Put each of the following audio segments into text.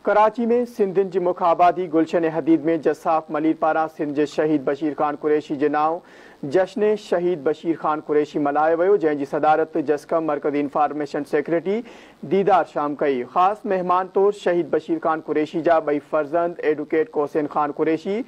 कराची में सिंधियुनि जी मुख्य आबादी गुलशन हदीद में जसाफ मलिर पारां सिंध जे शहीद बशीर खान कुरैशी जे नाव जश्न शहीद बशीर खान कुरैशी मल्हायो वियो, जंहिंजी सदारत जस्कम मर्कज़ी इंफॉर्मेशन सेक्रेटरी दीदार शाम कई। ख़ासि महिमान तौर शहीद बशीर खान कुरैशी जा ॿई फर्ज़ंद एडवोकेट कोसेन खान कुरैशी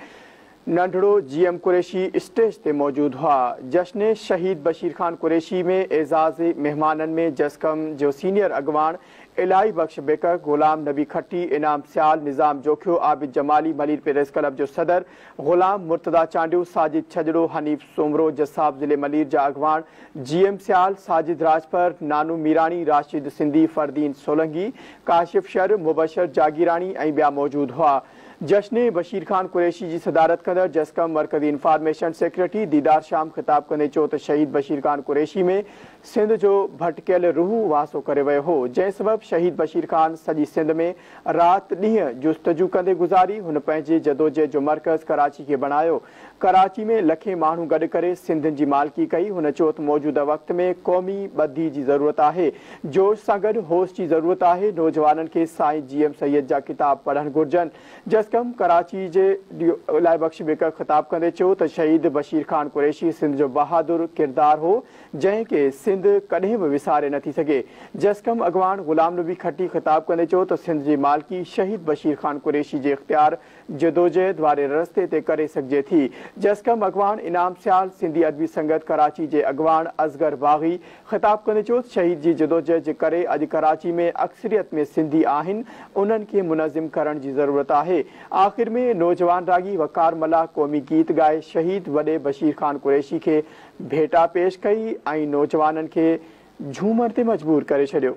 नंढड़ो जीएम कुरैशी स्टेज ते मौजूद हुआ। जश्न शहीद बशीर खान कुरैशी में एज़ाज़ मेहमाननि में जस्कम जो सीनियर अगवान इलाही बख्श बेकर, गुलाम नबी खट्टी, इनाम सियाल, निज़ाम जोखियो, आबिद जमाली, मलिर प्रेस क्लब जो सदर गुलाम मुर्तदा चांडियो, साजिद छजड़ो, हनीफ सोमरो, जसाब ज़िले मलिर जा अगवान जीएम सियाल, साजिद राजपर, नानू मीरानी, राशिद सिंधी, फरदीन सोलंगी, काशिफ शर, मुबशर जागीरानी ऐं ॿिया मौजूद हुआ। जश्न बशीर खान कुरैशी जी सदारत कंदड़ जस्कम मर्कज़ी इंफॉर्मेशन सेक्रेटरी दीदार शाम ख़िताब कंदे चयो त शहीद बशीर खान कुरैशी में सिंध जो भटकियल रूह वासो करे वियो हो, जंहिं सबबि शहीद बशीर खान सॼी सिंध में राति ॾींहं जुस्तजू कंदे गुज़ारी। हुन पंहिंजे जदोजहद जो मर्कज़ कराची खे बणायो। कराची में लखे माण्हू गॾु करे सिंधियुनि जी मालिकी कई। हुन चयो त मौजूदा वक़्त में क़ौमी ॿधी जी ज़रूरत आहे, जोश सां गॾु होश जी ज़रूरत आहे। नौजवाननि खे साईं जीएम सैयद जा किताब पढ़णु घुरिजनि। जस्कम कराची जे इलाही बख्श बेकर ख़िताब कंदे चयो त शहीद बशीर खान कुरैशी सिंध जो बहादुर किरदार हो, जंहिंखे सिंध कॾहिं बि विसारे नथी सघे। जस्कम अगवान गुलाम नबी खट्टी ख़िताब कंदे चयो त सिंध जी मालिकी शहीद बशीर खान कुरैशी जे इख़्तियार जदोजहद वारे रस्ते ते करे सघिजे थी। जस्कम अगवान इनाम सियाल, सिंधी अदबी संगत कराची जे अगवान असगर बाग़ी ख़िताब कंदे चयो शहीद जी जदोजहद जे करे अॼु कराची में अक्सरियत में सिंधी आहिनि, उन्हनि खे मुनज़िम करण जी ज़रूरत आहे। आख़िर में नौजवान रागी वकार मला क़ौमी गीत ॻाए शहीद वॾे बशीर खान कुरैशी खे भेटा पेश कई ऐं नौजवाननि खे झूमण ते मजबूर करे छॾियो।